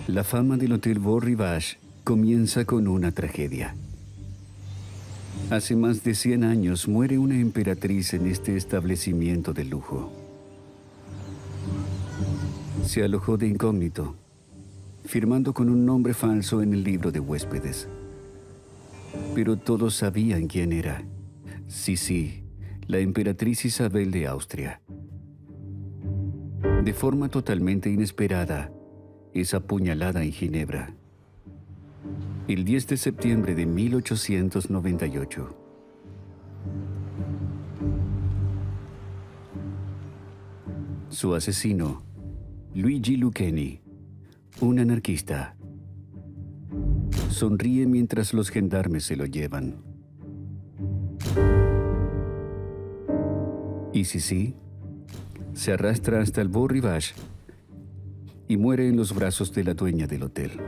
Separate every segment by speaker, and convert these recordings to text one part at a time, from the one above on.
Speaker 1: La fama del Hotel Beau Rivage comienza con una tragedia. Hace más de 100 años muere una emperatriz en este establecimiento de lujo. Se alojó de incógnito, firmando con un nombre falso en el libro de huéspedes. Pero todos sabían quién era. Sí, la emperatriz Isabel de Austria. De forma totalmente inesperada, es apuñalada en Ginebra. El 10 de septiembre de 1898. Su asesino, Luigi Lucchini, un anarquista, sonríe mientras los gendarmes se lo llevan. Y Sissi se arrastra hasta el Beau Rivage y muere en los brazos de la dueña del hotel.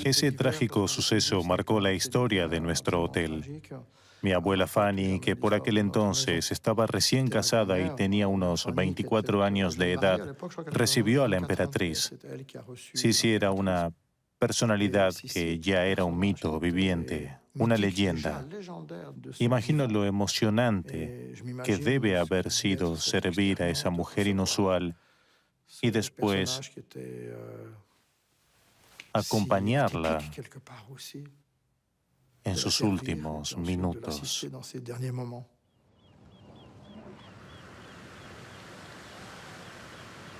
Speaker 2: Ese trágico suceso marcó la historia de nuestro hotel. Mi abuela Fanny, que por aquel entonces estaba recién casada y tenía unos 24 años de edad, recibió a la emperatriz. Sissi era una personalidad que ya era un mito viviente, una leyenda. Imagino lo emocionante que debe haber sido servir a esa mujer inusual y después acompañarla en sus últimos minutos.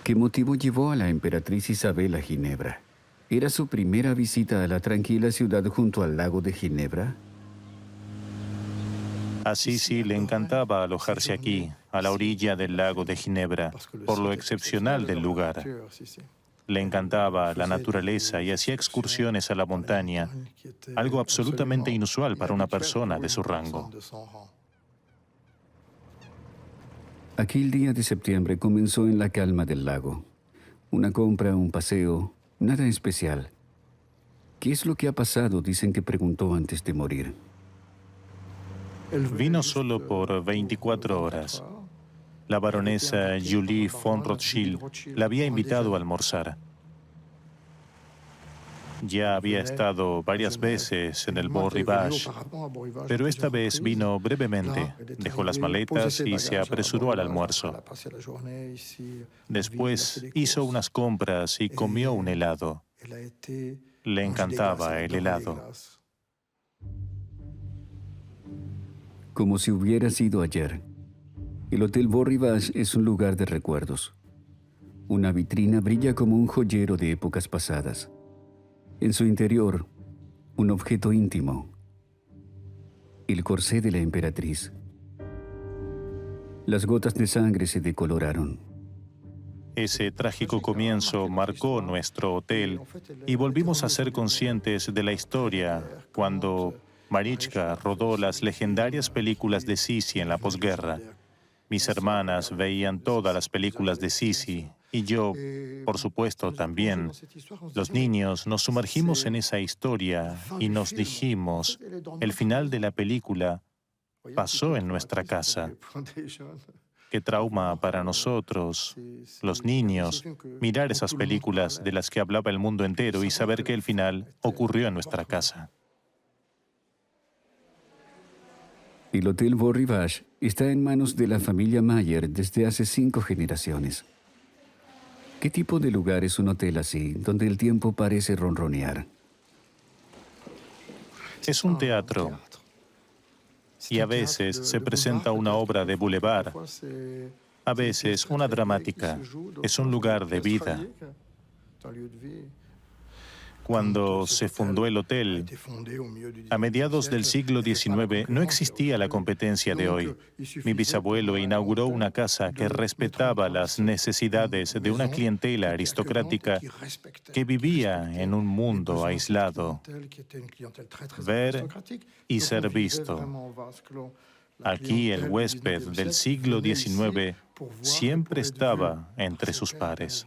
Speaker 1: ¿Qué motivo llevó a la emperatriz Isabel a Ginebra? ¿Era su primera visita a la tranquila ciudad junto al lago de Ginebra?
Speaker 2: A Sissi le encantaba alojarse aquí, a la orilla del lago de Ginebra, por lo excepcional del lugar. Le encantaba la naturaleza y hacía excursiones a la montaña, algo absolutamente inusual para una persona de su rango.
Speaker 1: Aquel día de septiembre comenzó en la calma del lago. Una compra, un paseo, nada especial. ¿Qué es lo que ha pasado?, dicen que preguntó antes de morir.
Speaker 2: Vino solo por 24 horas. La baronesa Julie von Rothschild la había invitado a almorzar. Ya había estado varias veces en el Beau Rivage, pero esta vez vino brevemente, dejó las maletas y se apresuró al almuerzo. Después hizo unas compras y comió un helado. Le encantaba el helado.
Speaker 1: Como si hubiera sido ayer. El Hotel Beau Rivage es un lugar de recuerdos. Una vitrina brilla como un joyero de épocas pasadas. En su interior, un objeto íntimo. El corsé de la emperatriz. Las gotas de sangre se decoloraron.
Speaker 2: Ese trágico comienzo marcó nuestro hotel y volvimos a ser conscientes de la historia cuando Marichka rodó las legendarias películas de Sissi en la posguerra. Mis hermanas veían todas las películas de Sissi y yo, por supuesto, también. Los niños nos sumergimos en esa historia y nos dijimos, el final de la película pasó en nuestra casa. Qué trauma para nosotros, los niños, mirar esas películas de las que hablaba el mundo entero y saber que el final ocurrió en nuestra casa.
Speaker 1: El Hotel Beau Rivage está en manos de la familia Mayer desde hace 5 generaciones. ¿Qué tipo de lugar es un hotel así, donde el tiempo parece ronronear?
Speaker 2: Es un teatro y a veces se presenta una obra de boulevard, a veces una dramática. Es un lugar de vida. Cuando se fundó el hotel, a mediados del siglo XIX, no existía la competencia de hoy. Mi bisabuelo inauguró una casa que respetaba las necesidades de una clientela aristocrática que vivía en un mundo aislado. Ver y ser visto. Aquí el huésped del siglo XIX siempre estaba entre sus pares.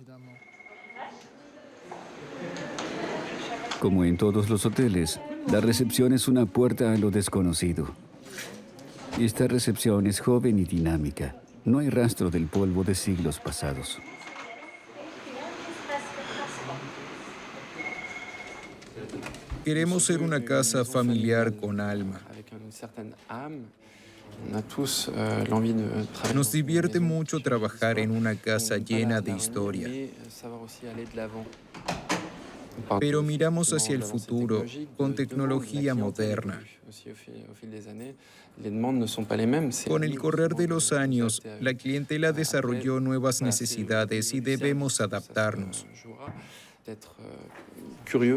Speaker 1: Como en todos los hoteles, la recepción es una puerta a lo desconocido. Esta recepción es joven y dinámica. No hay rastro del polvo de siglos pasados.
Speaker 3: Queremos ser una casa familiar con alma. Nos divierte mucho trabajar en una casa llena de historia. Pero miramos hacia el futuro con tecnología moderna. Con el correr de los años, la clientela desarrolló nuevas necesidades y debemos adaptarnos.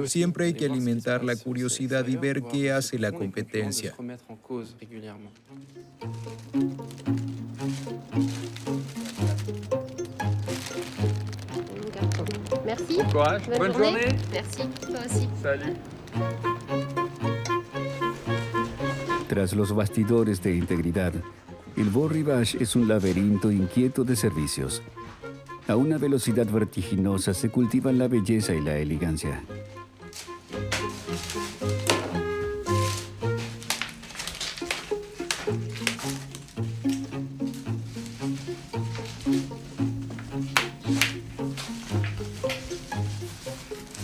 Speaker 3: Siempre hay que alimentar la curiosidad y ver qué hace la competencia.
Speaker 4: Merci.
Speaker 5: Bon courage. Bonne journée.
Speaker 4: Merci, toi aussi.
Speaker 5: Salut.
Speaker 1: Tras los bastidores de integridad, el Beau Rivage es un laberinto inquieto de servicios. A una velocidad vertiginosa se cultivan la belleza y la elegancia.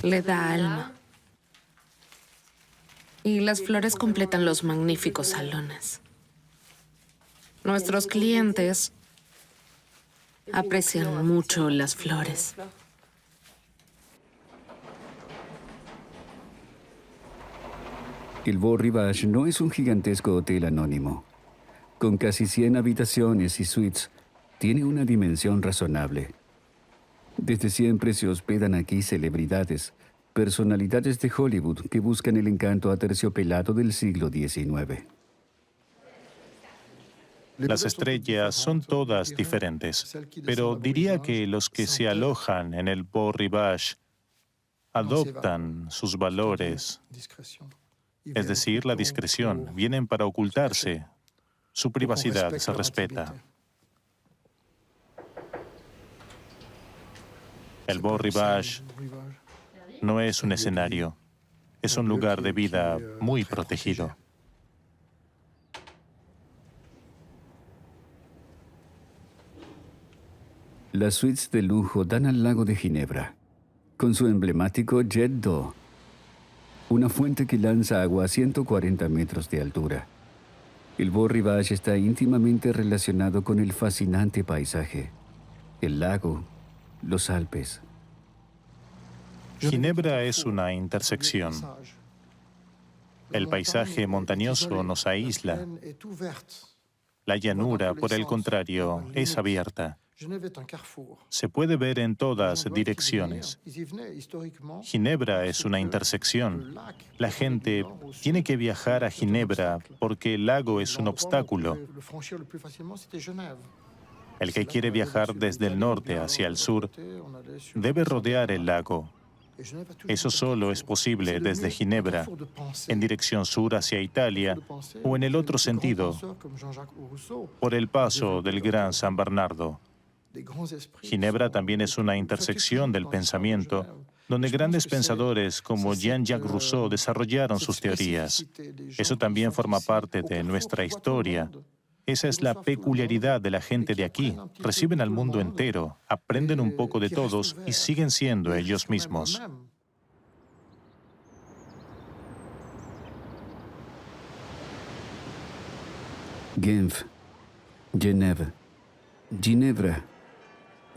Speaker 6: Le da alma. Y las flores completan los magníficos salones. Nuestros clientes aprecian mucho las flores.
Speaker 1: El Beau Rivage no es un gigantesco hotel anónimo. Con casi 100 habitaciones y suites, tiene una dimensión razonable. Desde siempre se hospedan aquí celebridades, personalidades de Hollywood que buscan el encanto aterciopelado del siglo XIX.
Speaker 2: Las estrellas son todas diferentes, pero diría que los que se alojan en el Beau Rivage adoptan sus valores, es decir, la discreción. Vienen para ocultarse. Su privacidad se respeta. El Beau Rivage no es un escenario, es un lugar de vida muy protegido.
Speaker 1: Las suites de lujo dan al lago de Ginebra, con su emblemático Jet d'eau, una fuente que lanza agua a 140 metros de altura. El Beau Rivage está íntimamente relacionado con el fascinante paisaje, el lago, los Alpes.
Speaker 2: Ginebra es una intersección. El paisaje montañoso nos aísla. La llanura, por el contrario, es abierta. Se puede ver en todas direcciones. Ginebra es una intersección. La gente tiene que viajar a Ginebra porque el lago es un obstáculo. El que quiere viajar desde el norte hacia el sur debe rodear el lago. Eso solo es posible desde Ginebra, en dirección sur hacia Italia, o en el otro sentido, por el paso del Gran San Bernardo. Ginebra también es una intersección del pensamiento, donde grandes pensadores como Jean-Jacques Rousseau desarrollaron sus teorías. Eso también forma parte de nuestra historia. Esa es la peculiaridad de la gente de aquí. Reciben al mundo entero, aprenden un poco de todos y siguen siendo ellos mismos.
Speaker 1: Genf, Genève, Ginebra,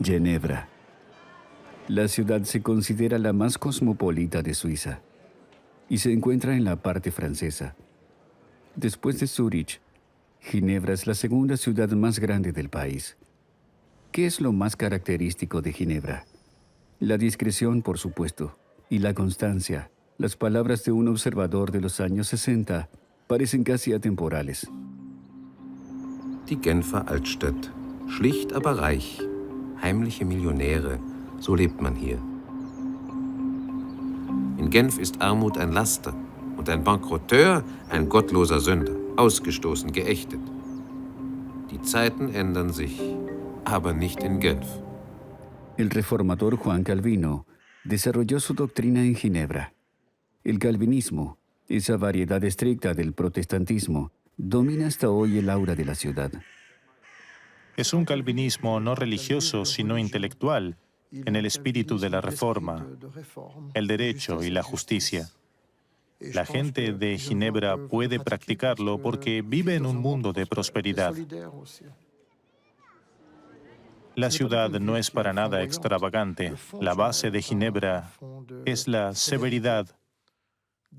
Speaker 1: Ginebra. La ciudad se considera la más cosmopolita de Suiza y se encuentra en la parte francesa. Después de Zúrich, Ginebra es la segunda ciudad más grande del país. ¿Qué es lo más característico de Ginebra? La discreción, por supuesto, y la constancia. Las palabras de un observador de los años 60 parecen casi atemporales.
Speaker 7: Die Genfer Altstadt. Schlicht, aber reich. Heimliche Millionäre. So lebt man hier. In Genf ist Armut ein Laster und ein Bankrotteur ein gottloser Sünder. Ausgestoßen, geächtet. Die Zeiten ändern sich, aber nicht in Genf.
Speaker 1: El reformador Juan Calvino desarrolló su doctrina en Ginebra. El calvinismo, esa variedad estricta del protestantismo, domina hasta hoy el aura de la ciudad.
Speaker 2: Es un calvinismo no religioso, sino intelectual, en el espíritu de la reforma, el derecho y la justicia. La gente de Ginebra puede practicarlo porque vive en un mundo de prosperidad. La ciudad no es para nada extravagante. La base de Ginebra es la severidad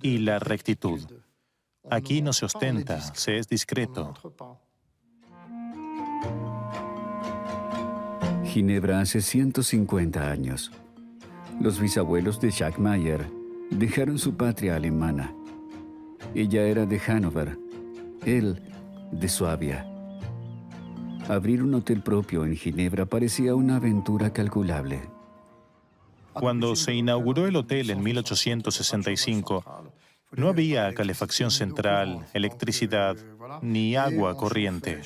Speaker 2: y la rectitud. Aquí no se ostenta, se es discreto.
Speaker 1: Ginebra hace 150 años. Los bisabuelos de Jacques Mayer dejaron su patria alemana. Ella era de Hannover, él de Suabia. Abrir un hotel propio en Ginebra parecía una aventura calculable.
Speaker 2: Cuando se inauguró el hotel en 1865, no había calefacción central, electricidad, ni agua corriente.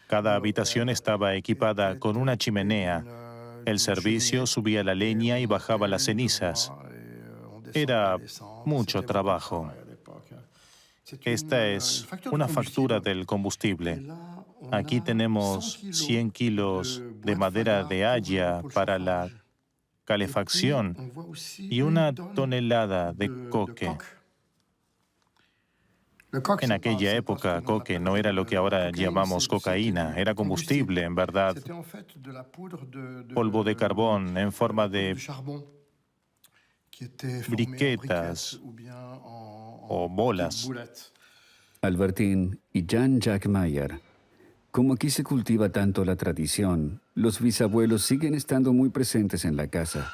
Speaker 2: Cada habitación estaba equipada con una chimenea. El servicio subía la leña y bajaba las cenizas. Era mucho trabajo. Esta es una factura del combustible. Aquí tenemos 100 kilos de madera de haya para la calefacción y una tonelada de coque. En aquella época, coque no era lo que ahora llamamos cocaína, era combustible, en verdad. Polvo de carbón en forma de briquetas o bolas.
Speaker 1: Albertine y Jean-Jacques Mayer. Como aquí se cultiva tanto la tradición, los bisabuelos siguen estando muy presentes en la casa.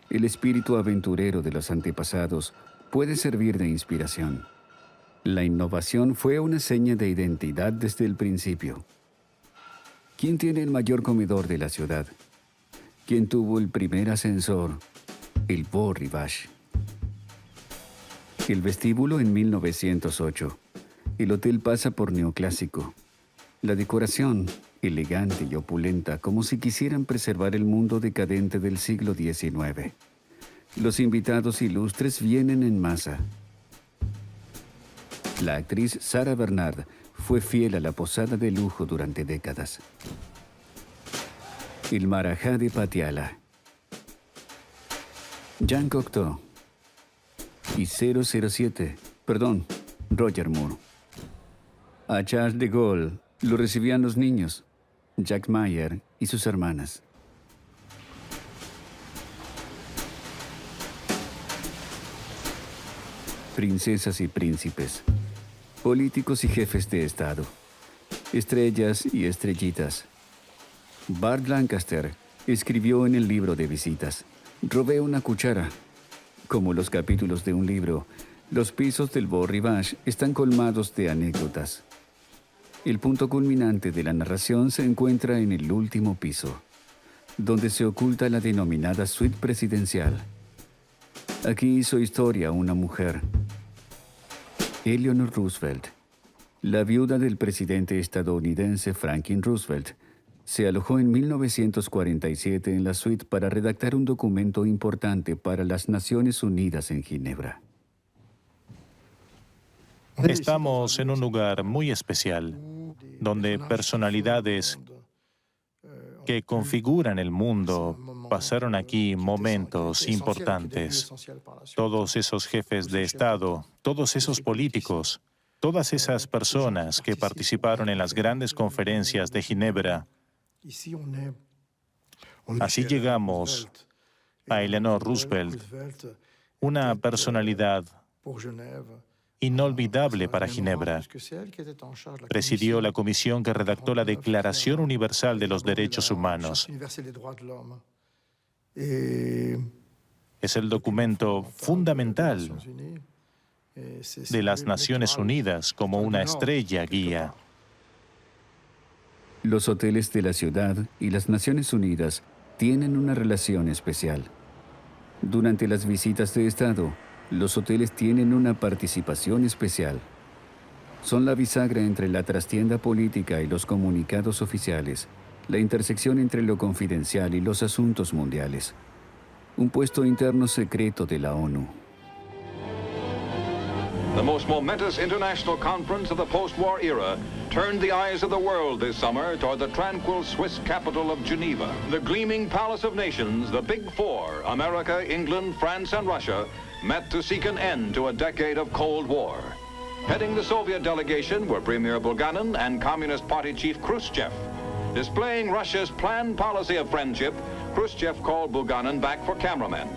Speaker 1: El espíritu aventurero de los antepasados puede servir de inspiración. La innovación fue una seña de identidad desde el principio. ¿Quién tiene el mayor comedor de la ciudad? ¿Quién tuvo el primer ascensor? El Beau Rivage. El vestíbulo en 1908. El hotel pasa por neoclásico. La decoración, elegante y opulenta, como si quisieran preservar el mundo decadente del siglo XIX. Los invitados ilustres vienen en masa. La actriz Sarah Bernard fue fiel a la posada de lujo durante décadas. El Marajá de Patiala. Jean Cocteau. Y 007, Roger Moore. A Charles de Gaulle lo recibían los niños, Jacques Mayer y sus hermanas. Princesas y príncipes, políticos y jefes de Estado, estrellas y estrellitas. Bart Lancaster escribió en el libro de visitas: robé una cuchara. Como los capítulos de un libro, los pisos del Beau Rivage están colmados de anécdotas. El punto culminante de la narración se encuentra en el último piso, donde se oculta la denominada suite presidencial. Aquí hizo historia una mujer, Eleanor Roosevelt. La viuda del presidente estadounidense Franklin Roosevelt se alojó en 1947 en la suite para redactar un documento importante para las Naciones Unidas en Ginebra.
Speaker 2: Estamos en un lugar muy especial, donde personalidades que configuran el mundo pasaron aquí momentos importantes. Todos esos jefes de Estado, todos esos políticos, todas esas personas que participaron en las grandes conferencias de Ginebra. Así llegamos a Eleanor Roosevelt, una personalidad inolvidable para Ginebra. Presidió la comisión que redactó la Declaración Universal de los Derechos Humanos. Es el documento fundamental de las Naciones Unidas como una estrella guía.
Speaker 1: Los hoteles de la ciudad y las Naciones Unidas tienen una relación especial. Durante las visitas de Estado, los hoteles tienen una participación especial. Son la bisagra entre la trastienda política y los comunicados oficiales, la intersección entre lo confidencial y los asuntos mundiales. Un puesto interno secreto de la ONU.
Speaker 5: The most momentous international conference of the post-war era turned the eyes of the world this summer toward the tranquil Swiss capital of Geneva. The gleaming palace of nations, the Big Four, America, England, France, and Russia, met to seek an end to a decade of Cold War. Heading the Soviet delegation were Premier Bulganin and Communist Party chief Khrushchev. Displaying Russia's planned policy of friendship, Khrushchev called Bulganin back for cameramen.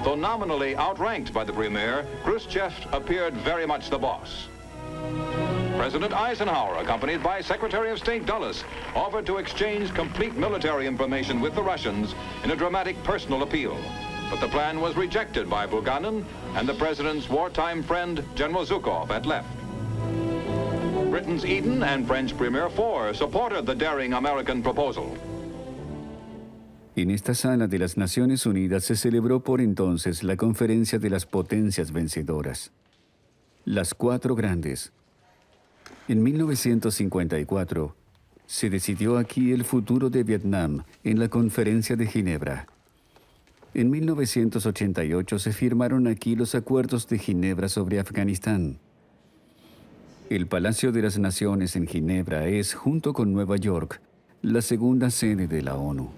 Speaker 5: Though nominally outranked by the premier, Khrushchev appeared very much the boss. President Eisenhower, accompanied by Secretary of State Dulles, offered to exchange complete military information with the Russians in a dramatic personal appeal. But the plan was rejected by Bulganin, and the president's wartime friend, General Zhukov, had left. Britain's Eden and French Premier Faure supported the daring American proposal.
Speaker 1: En esta sala de las Naciones Unidas se celebró por entonces la Conferencia de las Potencias Vencedoras, las cuatro grandes. En 1954 se decidió aquí el futuro de Vietnam en la Conferencia de Ginebra. En 1988 se firmaron aquí los Acuerdos de Ginebra sobre Afganistán. El Palacio de las Naciones en Ginebra es, junto con Nueva York, la segunda sede de la ONU.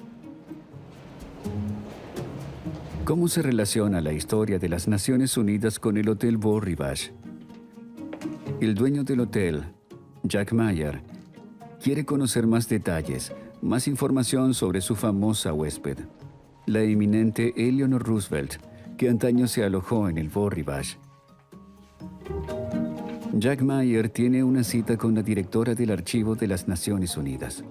Speaker 1: ¿Cómo se relaciona la historia de las Naciones Unidas con el Hotel Beau Rivage? El dueño del hotel, Jack Mayer, quiere conocer más detalles, más información sobre su famosa huésped, la eminente Eleanor Roosevelt, que antaño se alojó en el Beau Rivage. Jack Mayer tiene una cita con la directora del Archivo de las Naciones Unidas.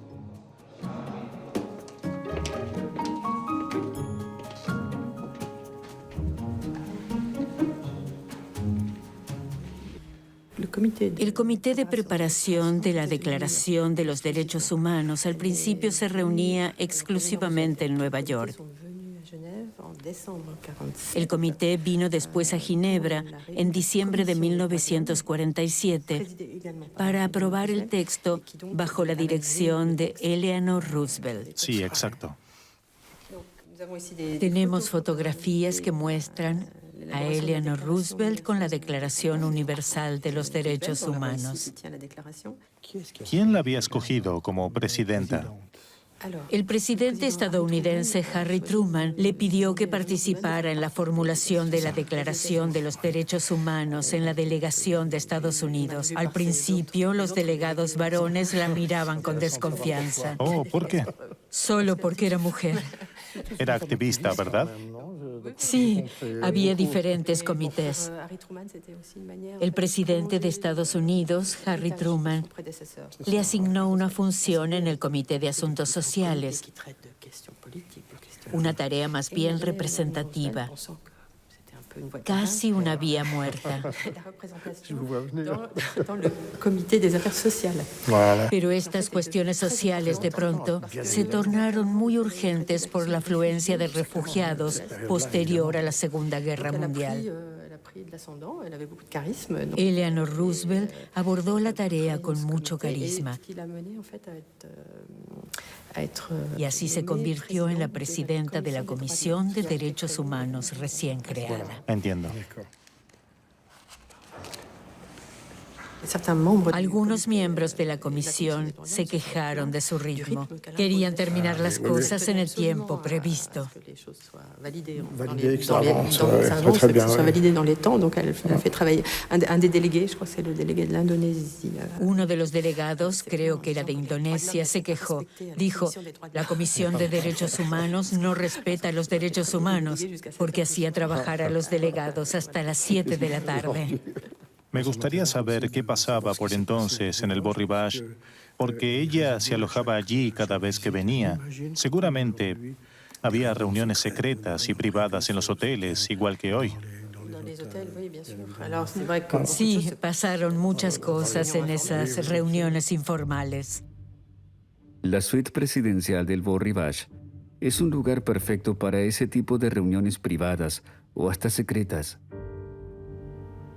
Speaker 8: El Comité de Preparación de la Declaración de los Derechos Humanos al principio se reunía exclusivamente en Nueva York. El comité vino después a Ginebra en diciembre de 1947 para aprobar el texto bajo la dirección de Eleanor Roosevelt.
Speaker 2: Sí, exacto.
Speaker 8: Tenemos fotografías que muestran a Eleanor Roosevelt con la Declaración Universal de los Derechos Humanos.
Speaker 2: ¿Quién la había escogido como presidenta?
Speaker 8: El presidente estadounidense Harry Truman le pidió que participara en la formulación de la Declaración de los Derechos Humanos en la delegación de Estados Unidos. Al principio, los delegados varones la miraban con desconfianza.
Speaker 2: Oh, ¿por qué?
Speaker 8: Solo porque era mujer.
Speaker 2: Era activista, ¿verdad?
Speaker 8: Sí, había diferentes comités. El presidente de Estados Unidos, Harry Truman, le asignó una función en el Comité de Asuntos Sociales, una tarea más bien representativa, casi una vía muerta. Pero estas cuestiones sociales de pronto se tornaron muy urgentes por la afluencia de refugiados posterior a la Segunda Guerra Mundial. Eleanor Roosevelt abordó la tarea con mucho carisma y así se convirtió en la presidenta de la Comisión de Derechos Humanos recién creada.
Speaker 2: Entiendo.
Speaker 8: Algunos miembros de la comisión se quejaron de su ritmo. Querían terminar las cosas en el tiempo previsto. Uno de los delegados, creo que era de Indonesia, se quejó. Dijo, la Comisión de Derechos Humanos no respeta los derechos humanos porque hacía trabajar a los delegados hasta las 7 de la tarde.
Speaker 2: Me gustaría saber qué pasaba por entonces en el Beau Rivage, porque ella se alojaba allí cada vez que venía. Seguramente había reuniones secretas y privadas en los hoteles, igual que hoy.
Speaker 8: Sí, pasaron muchas cosas en esas reuniones informales.
Speaker 1: La suite presidencial del Beau Rivage es un lugar perfecto para ese tipo de reuniones privadas o hasta secretas.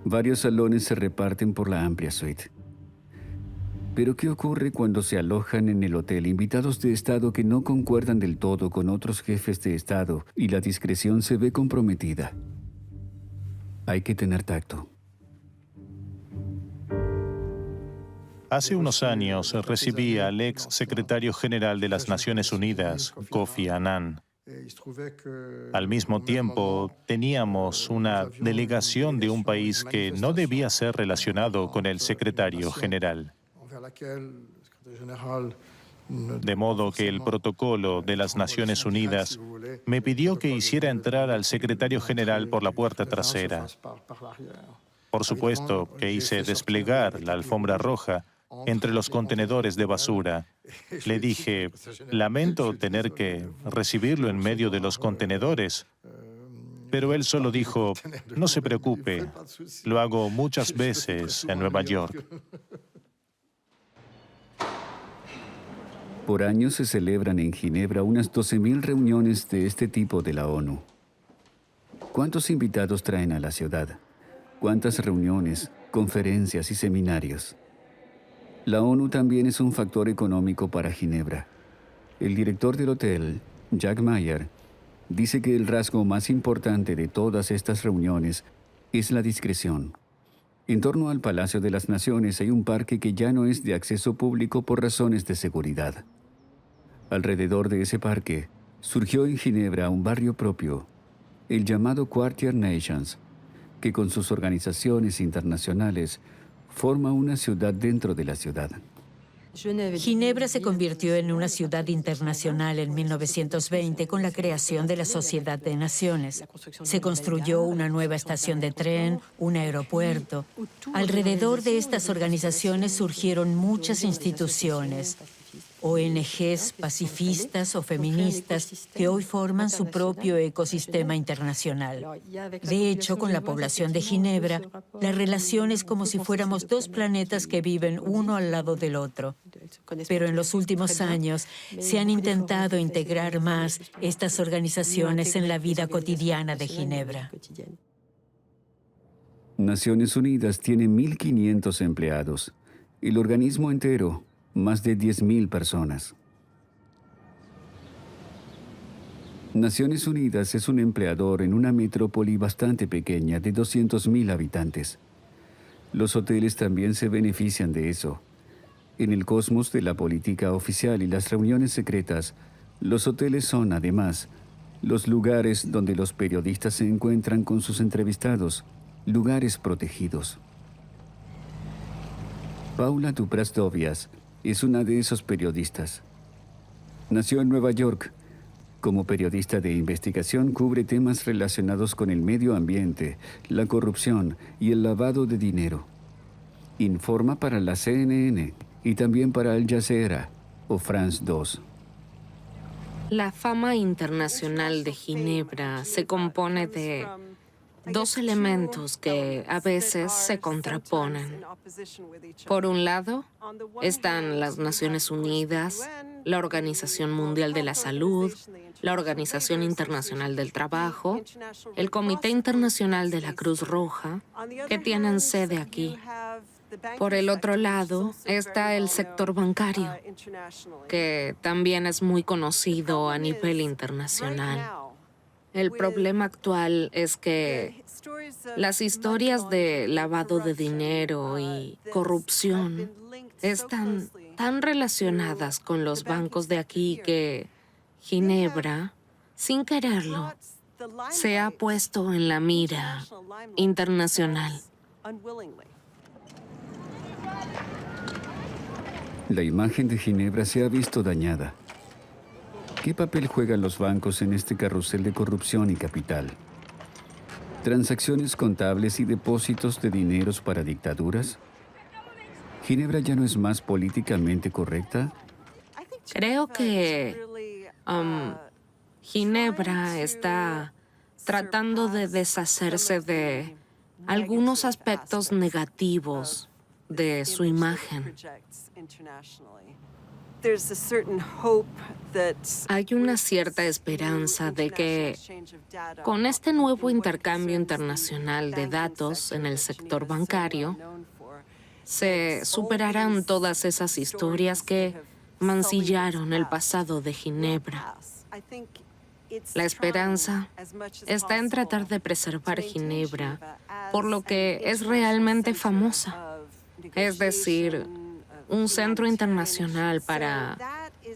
Speaker 1: Varios salones se reparten por la amplia suite. Pero ¿qué ocurre cuando se alojan en el hotel invitados de Estado que no concuerdan del todo con otros jefes de Estado y la discreción se ve comprometida? Hay que tener tacto.
Speaker 2: Hace unos años recibí al ex secretario general de las Naciones Unidas, Kofi Annan. Al mismo tiempo, teníamos una delegación de un país que no debía ser relacionado con el secretario general. De modo que el protocolo de las Naciones Unidas me pidió que hiciera entrar al secretario general por la puerta trasera. Por supuesto que hice desplegar la alfombra roja entre los contenedores de basura. Le dije, lamento tener que recibirlo en medio de los contenedores. Pero él solo dijo, no se preocupe, lo hago muchas veces en Nueva York.
Speaker 1: Por año se celebran en Ginebra unas 12.000 reuniones de este tipo de la ONU. ¿Cuántos invitados traen a la ciudad? ¿Cuántas reuniones, conferencias y seminarios? La ONU también es un factor económico para Ginebra. El director del hotel, Jack Mayer, dice que el rasgo más importante de todas estas reuniones es la discreción. En torno al Palacio de las Naciones hay un parque que ya no es de acceso público por razones de seguridad. Alrededor de ese parque surgió en Ginebra un barrio propio, el llamado Quartier Nations, que con sus organizaciones internacionales forma una ciudad dentro de la ciudad.
Speaker 8: Ginebra se convirtió en una ciudad internacional en 1920 con la creación de la Sociedad de Naciones. Se construyó una nueva estación de tren, un aeropuerto. Alrededor de estas organizaciones surgieron muchas instituciones, ONGs pacifistas o feministas que hoy forman su propio ecosistema internacional. De hecho, con la población de Ginebra, la relación es como si fuéramos dos planetas que viven uno al lado del otro. Pero en los últimos años se han intentado integrar más estas organizaciones en la vida cotidiana de Ginebra.
Speaker 1: Naciones Unidas tiene 1.500 empleados. El organismo entero, más de 10.000 personas. Naciones Unidas es un empleador en una metrópoli bastante pequeña de 200.000 habitantes. Los hoteles también se benefician de eso. En el cosmos de la política oficial y las reuniones secretas, los hoteles son, además, los lugares donde los periodistas se encuentran con sus entrevistados, lugares protegidos. Paula Duprasdovias es una de esos periodistas. Nació en Nueva York. Como periodista de investigación cubre temas relacionados con el medio ambiente, la corrupción y el lavado de dinero. Informa para la CNN y también para Al Jazeera o France 2.
Speaker 6: La fama internacional de Ginebra se compone de dos elementos que a veces se contraponen. Por un lado, están las Naciones Unidas, la Organización Mundial de la Salud, la Organización Internacional del Trabajo, el Comité Internacional de la Cruz Roja, que tienen sede aquí. Por el otro lado está el sector bancario, que también es muy conocido a nivel internacional. El problema actual es que las historias de lavado de dinero y corrupción están tan relacionadas con los bancos de aquí que Ginebra, sin quererlo, se ha puesto en la mira internacional.
Speaker 1: La imagen de Ginebra se ha visto dañada. ¿Qué papel juegan los bancos en este carrusel de corrupción y capital? ¿Transacciones contables y depósitos de dineros para dictaduras? ¿Ginebra ya no es más políticamente correcta?
Speaker 6: Creo que Ginebra está tratando de deshacerse de algunos aspectos negativos de su imagen. Hay una cierta esperanza de que con este nuevo intercambio internacional de datos en el sector bancario, se superarán todas esas historias que mancillaron el pasado de Ginebra. La esperanza está en tratar de preservar Ginebra por lo que es realmente famosa, es decir, un centro internacional para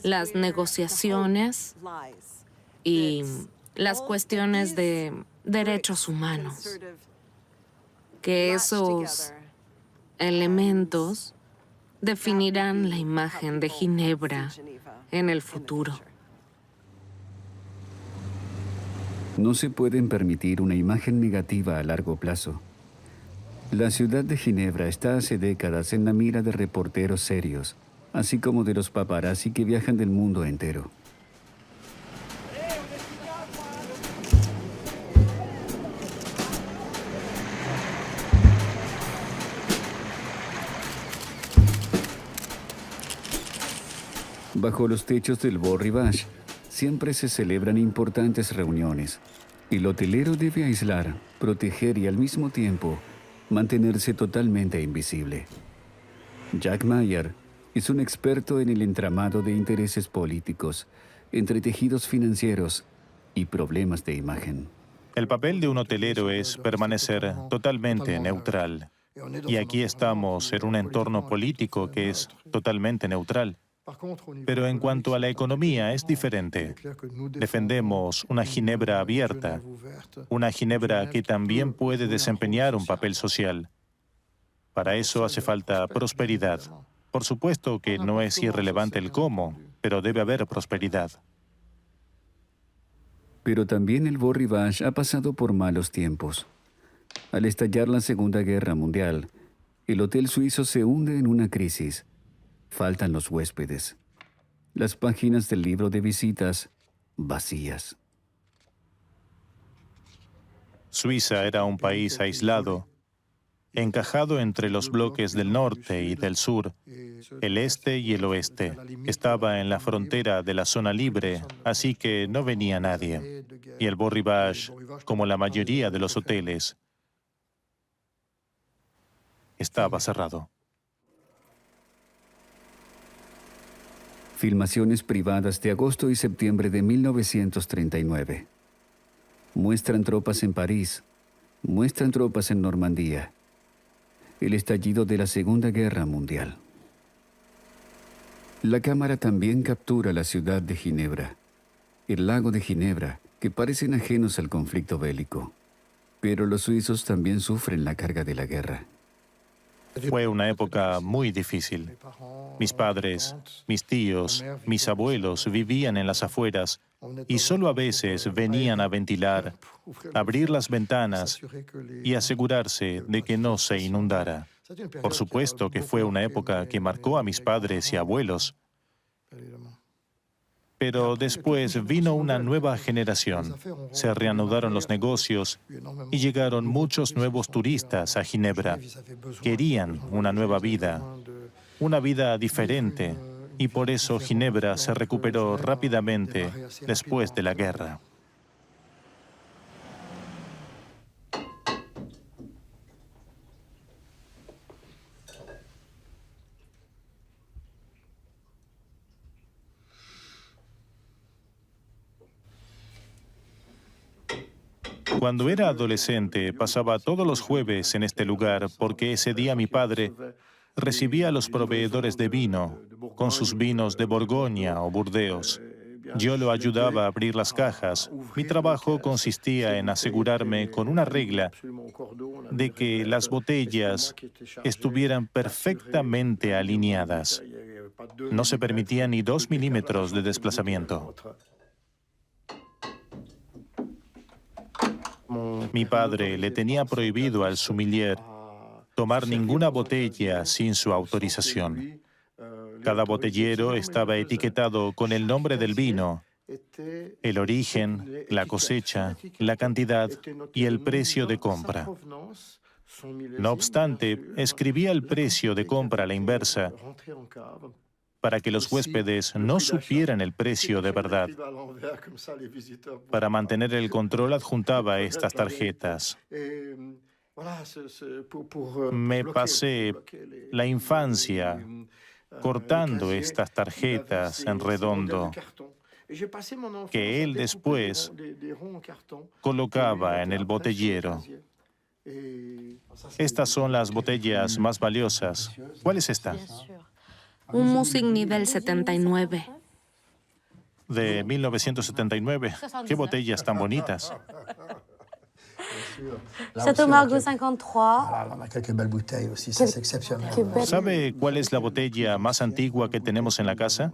Speaker 6: las negociaciones y las cuestiones de derechos humanos. Que esos elementos definirán la imagen de Ginebra en el futuro.
Speaker 1: No se pueden permitir una imagen negativa a largo plazo. La ciudad de Ginebra está hace décadas en la mira de reporteros serios, así como de los paparazzi que viajan del mundo entero. Bajo los techos del Beau Rivage siempre se celebran importantes reuniones. El hotelero debe aislar, proteger y al mismo tiempo mantenerse totalmente invisible. Jack Mayer es un experto en el entramado de intereses políticos, entretejidos financieros y problemas de imagen.
Speaker 2: El papel de un hotelero es permanecer totalmente neutral. Y aquí estamos en un entorno político que es totalmente neutral. Pero en cuanto a la economía es diferente. Defendemos una Ginebra abierta, una Ginebra que también puede desempeñar un papel social. Para eso hace falta prosperidad. Por supuesto que no es irrelevante el cómo, pero debe haber prosperidad.
Speaker 1: Pero también el Beau Rivage ha pasado por malos tiempos. Al estallar la Segunda Guerra Mundial, el hotel suizo se hunde en una crisis. Faltan los huéspedes. Las páginas del libro de visitas vacías.
Speaker 2: Suiza era un país aislado, encajado entre los bloques del norte y del sur, el este y el oeste. Estaba en la frontera de la zona libre, así que no venía nadie. Y el Beau Rivage, como la mayoría de los hoteles, estaba cerrado.
Speaker 1: Filmaciones privadas de agosto y septiembre de 1939. Muestran tropas en París, muestran tropas en Normandía. El estallido de la Segunda Guerra Mundial. La cámara también captura la ciudad de Ginebra, el lago de Ginebra, que parecen ajenos al conflicto bélico. Pero los suizos también sufren la carga de la guerra.
Speaker 2: Fue una época muy difícil. Mis padres, mis tíos, mis abuelos vivían en las afueras y solo a veces venían a ventilar, abrir las ventanas y asegurarse de que no se inundara. Por supuesto que fue una época que marcó a mis padres y abuelos. Pero después vino una nueva generación. Se reanudaron los negocios y llegaron muchos nuevos turistas a Ginebra. Querían una nueva vida, una vida diferente, y por eso Ginebra se recuperó rápidamente después de la guerra. Cuando era adolescente, pasaba todos los jueves en este lugar porque ese día mi padre recibía a los proveedores de vino con sus vinos de Borgoña o Burdeos. Yo lo ayudaba a abrir las cajas. Mi trabajo consistía en asegurarme con una regla de que las botellas estuvieran perfectamente alineadas. No se permitía ni 2 milímetros de desplazamiento. Mi padre le tenía prohibido al sommelier tomar ninguna botella sin su autorización. Cada botellero estaba etiquetado con el nombre del vino, el origen, la cosecha, la cantidad y el precio de compra. No obstante, escribía el precio de compra a la inversa para que los huéspedes no supieran el precio de verdad. Para mantener el control adjuntaba estas tarjetas. Me pasé la infancia cortando estas tarjetas en redondo, que él después colocaba en el botellero. Estas son las botellas más valiosas. ¿Cuál es esta?
Speaker 6: Un Musigny del 79.
Speaker 2: De 1979. ¡Qué botellas tan bonitas!
Speaker 9: Chateau Margaux 53.
Speaker 10: On a quelques belles bouteilles aussi, ça c'est exceptionnel.
Speaker 2: ¿Sabe cuál es la botella más antigua que tenemos en la casa?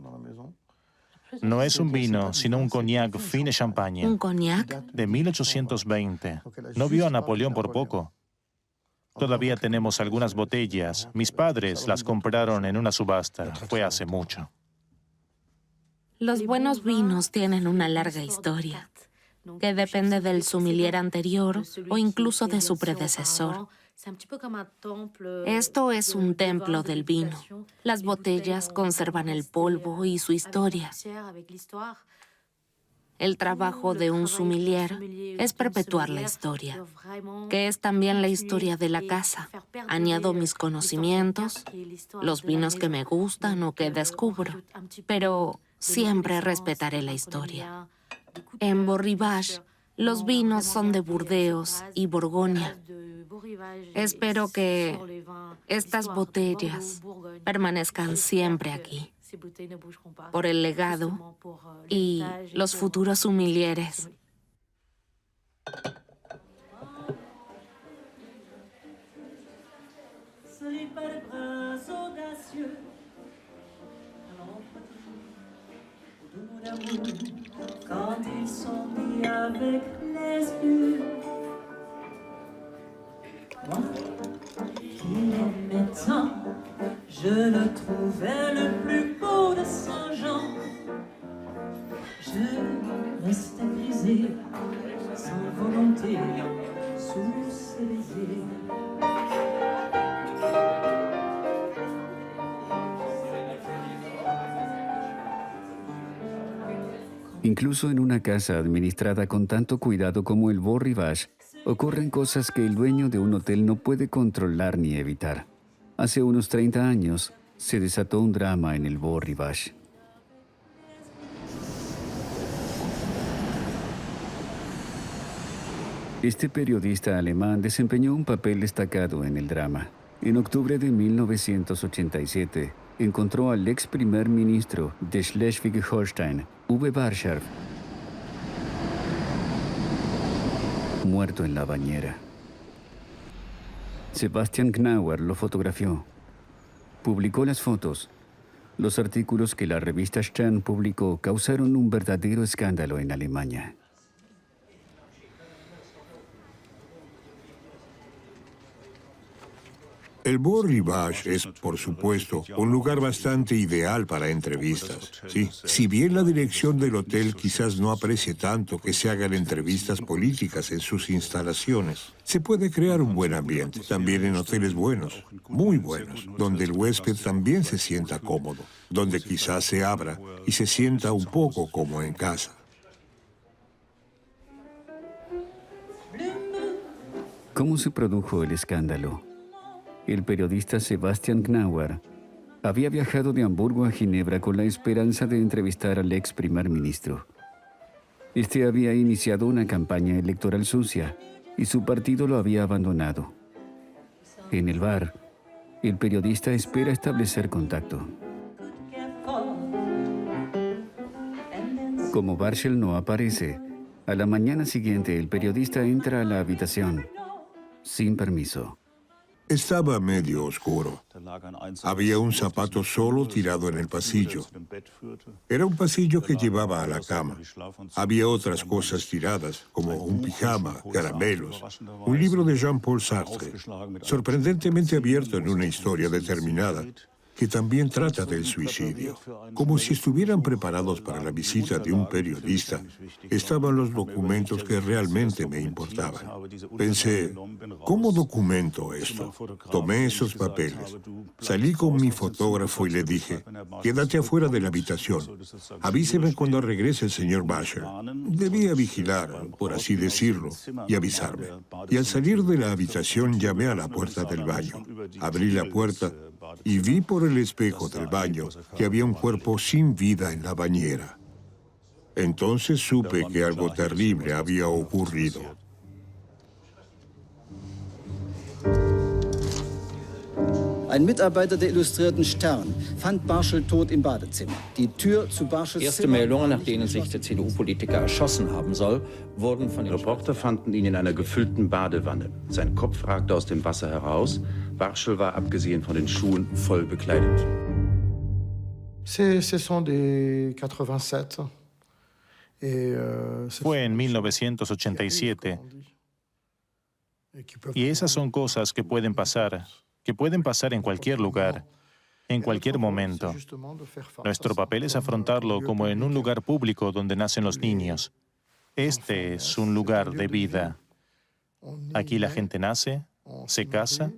Speaker 2: No es un vino, sino un cognac fine champagne.
Speaker 6: ¿Un cognac?
Speaker 2: De 1820. No vio a Napoleón por poco. Todavía tenemos algunas botellas. Mis padres las compraron en una subasta. Fue hace mucho.
Speaker 6: Los buenos vinos tienen una larga historia, que depende del sommelier anterior o incluso de su predecesor. Esto es un templo del vino. Las botellas conservan el polvo y su historia. El trabajo de un sommelier es perpetuar la historia, que es también la historia de la casa. Añado mis conocimientos, los vinos que me gustan o que descubro, pero siempre respetaré la historia. En Beau Rivage, los vinos son de Burdeos y Borgoña. Espero que estas botellas permanezcan siempre aquí, por el legado y los futuros sommeliers.
Speaker 11: Quand ils sont mis avec les yeux, moi qui l'aimais tant, je le trouvais le plus beau de Saint-Jean. Je restais brisée, sans volonté, sous ses baisers.
Speaker 1: Incluso en una casa administrada con tanto cuidado como el Beau Rivage, ocurren cosas que el dueño de un hotel no puede controlar ni evitar. Hace unos 30 años se desató un drama en el Beau Rivage. Este periodista alemán desempeñó un papel destacado en el drama. En octubre de 1987, encontró al ex primer ministro de Schleswig-Holstein, Uwe Barscharf, muerto en la bañera. Sebastian Gnauer lo fotografió. Publicó las fotos. Los artículos que la revista Stern publicó causaron un verdadero escándalo en Alemania.
Speaker 12: El Beau Rivage es, por supuesto, un lugar bastante ideal para entrevistas. Sí, si bien la dirección del hotel quizás no aprecie tanto que se hagan entrevistas políticas en sus instalaciones, se puede crear un buen ambiente, también en hoteles buenos, muy buenos, donde el huésped también se sienta cómodo, donde quizás se abra y se sienta un poco como en casa.
Speaker 1: ¿Cómo se produjo el escándalo? El periodista Sebastian Gnauer había viajado de Hamburgo a Ginebra con la esperanza de entrevistar al ex primer ministro. Este había iniciado una campaña electoral sucia y su partido lo había abandonado. En el bar, el periodista espera establecer contacto. Como Barschel no aparece, a la mañana siguiente el periodista entra a la habitación sin permiso.
Speaker 12: Estaba medio oscuro. Había un zapato solo tirado en el pasillo. Era un pasillo que llevaba a la cama. Había otras cosas tiradas, como un pijama, caramelos, un libro de Jean-Paul Sartre, sorprendentemente abierto en una historia determinada, que también trata del suicidio. Como si estuvieran preparados para la visita de un periodista, estaban los documentos que realmente me importaban. Pensé, ¿cómo documento esto? Tomé esos papeles, salí con mi fotógrafo y le dije, quédate afuera de la habitación, avíseme cuando regrese el señor Basher. Debía vigilar, por así decirlo, y avisarme. Y al salir de la habitación llamé a la puerta del baño. Abrí la puerta y vi por el espejo del baño que había un cuerpo sin vida en la bañera. Entonces supe que algo terrible había ocurrido.
Speaker 13: Ein Mitarbeiter der Illustrierten Stern fand Barschel tot im Badezimmer. Die Tür zu Barschels
Speaker 14: Erste
Speaker 13: Zimmer...
Speaker 14: Meldungen, nach denen sich der CDU-Politiker erschossen haben soll, wurden von den
Speaker 15: Reporter fanden ihn in einer gefüllten Badewanne. Sein Kopf ragte aus dem Wasser heraus. Barschel war, abgesehen von den Schuhen, voll bekleidet.
Speaker 10: Ce sont des 87.
Speaker 2: Fue en 1987. Y esas son cosas que pueden pasar en cualquier lugar, en cualquier momento. Nuestro papel es afrontarlo como en un lugar público donde nacen los niños. Este es un lugar de vida. Aquí la gente nace, se casa,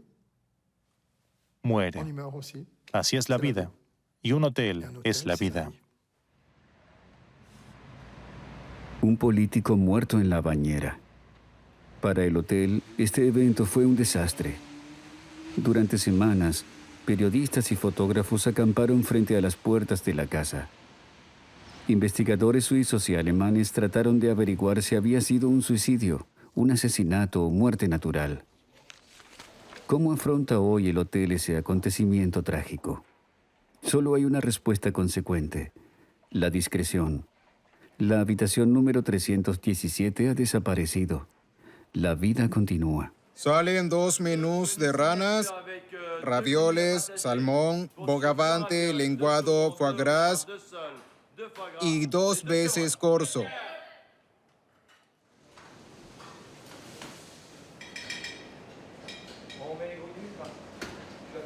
Speaker 2: muere. Así es la vida. Y un hotel es la vida.
Speaker 1: Un político muerto en la bañera. Para el hotel, este evento fue un desastre. Durante semanas, periodistas y fotógrafos acamparon frente a las puertas de la casa. Investigadores suizos y alemanes trataron de averiguar si había sido un suicidio, un asesinato o muerte natural. ¿Cómo afronta hoy el hotel ese acontecimiento trágico? Solo hay una respuesta consecuente: la discreción. La habitación número 317 ha desaparecido. La vida continúa.
Speaker 3: Salen 2 menús de ranas, ravioles, salmón, bogavante, lenguado, foie gras y 2 veces corzo.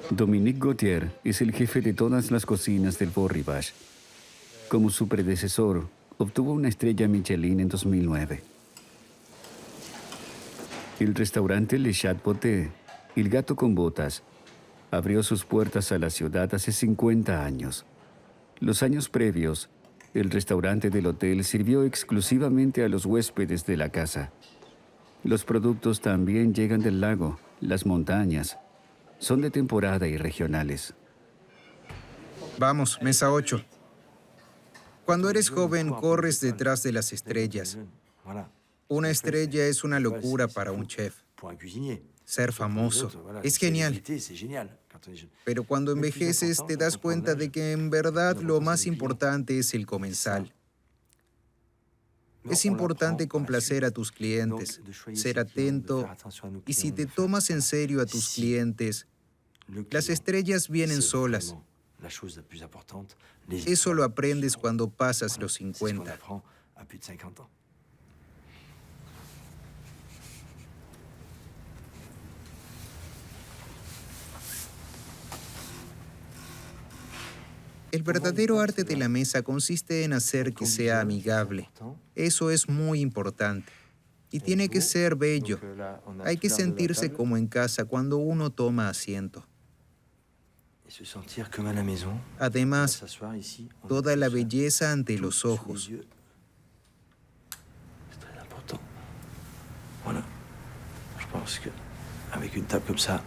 Speaker 1: Dominique Gauthier es el jefe de todas las cocinas del Beau Rivage. Como su predecesor, obtuvo una estrella Michelin en 2009. El restaurante Le Chat Botté, El Gato con Botas, abrió sus puertas a la ciudad hace 50 años. Los años previos, el restaurante del hotel sirvió exclusivamente a los huéspedes de la casa. Los productos también llegan del lago, las montañas. Son de temporada y regionales.
Speaker 3: Vamos, mesa 8. Cuando eres joven, corres detrás de las estrellas. Una estrella es una locura para un chef. Ser famoso es genial. Pero cuando envejeces, te das cuenta de que en verdad lo más importante es el comensal. Es importante complacer a tus clientes, ser atento, y si te tomas en serio a tus clientes, las estrellas vienen solas. Eso lo aprendes cuando pasas los 50. El verdadero arte de la mesa consiste en hacer que sea amigable. Eso es muy importante. Y tiene que ser bello. Hay que sentirse como en casa cuando uno toma asiento. Además, toda la belleza ante los ojos.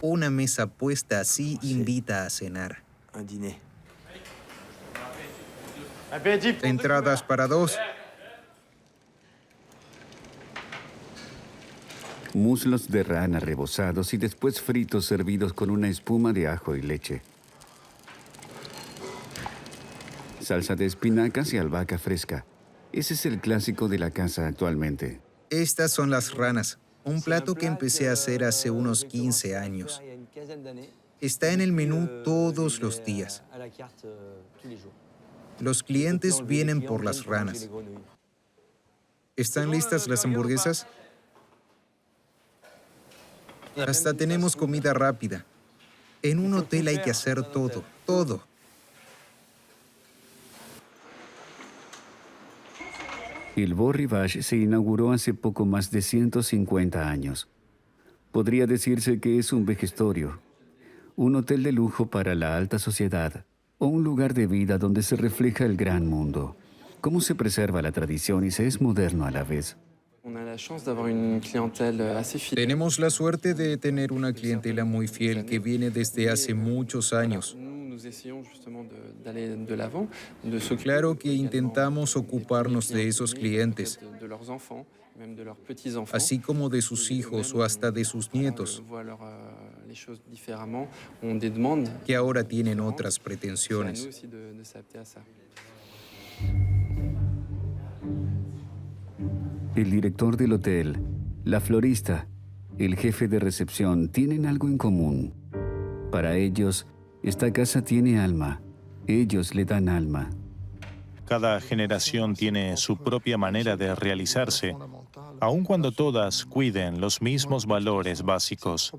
Speaker 3: Una mesa puesta así invita a cenar. Entradas para 2.
Speaker 1: Muslos de rana rebozados y después fritos servidos con una espuma de ajo y leche. Salsa de espinacas y albahaca fresca. Ese es el clásico de la casa actualmente.
Speaker 3: Estas son las ranas, un plato que empecé a hacer hace unos 15 años. Está en el menú todos los días. Los clientes vienen por las ranas. ¿Están listas las hamburguesas? Hasta tenemos comida rápida. En un hotel hay que hacer todo, todo.
Speaker 1: El Beau Rivage se inauguró hace poco más de 150 años. Podría decirse que es un vejestorio, un hotel de lujo para la alta sociedad o un lugar de vida donde se refleja el gran mundo. ¿Cómo se preserva la tradición y se es moderno a la vez?
Speaker 3: Tenemos la suerte de tener una clientela muy fiel que viene desde hace muchos años. Claro que intentamos ocuparnos de esos clientes, así como de sus hijos o hasta de sus nietos. que ahora tienen otras pretensiones.
Speaker 1: El director del hotel, la florista, el jefe de recepción tienen algo en común. Para ellos, esta casa tiene alma. Ellos le dan alma.
Speaker 2: Cada generación tiene su propia manera de realizarse, aun cuando todas cuiden los mismos valores básicos.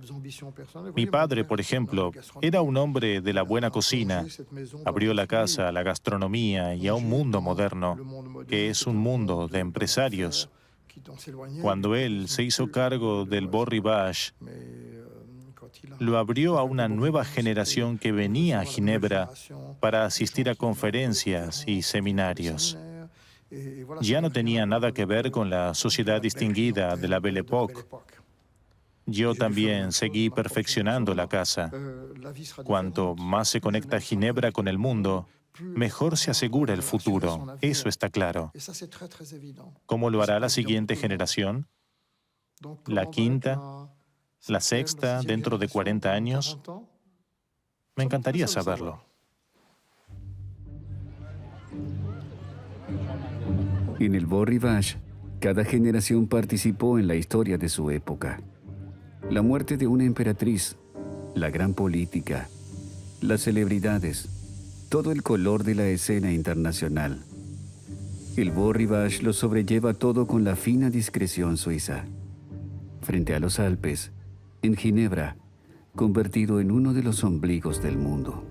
Speaker 2: Mi padre, por ejemplo, era un hombre de la buena cocina. Abrió la casa a la gastronomía y a un mundo moderno, que es un mundo de empresarios. Cuando él se hizo cargo del Beau Rivage, lo abrió a una nueva generación que venía a Ginebra para asistir a conferencias y seminarios. Ya no tenía nada que ver con la sociedad distinguida de la Belle Époque. Yo también seguí perfeccionando la casa. Cuanto más se conecta Ginebra con el mundo, mejor se asegura el futuro. Eso está claro. ¿Cómo lo hará la siguiente generación? ¿La quinta? ¿La sexta dentro de 40 años? Me encantaría saberlo.
Speaker 1: En el Beau Rivage, cada generación participó en la historia de su época. La muerte de una emperatriz, la gran política, las celebridades, todo el color de la escena internacional. El Beau Rivage lo sobrelleva todo con la fina discreción suiza. Frente a los Alpes, en Ginebra, convertido en uno de los ombligos del mundo.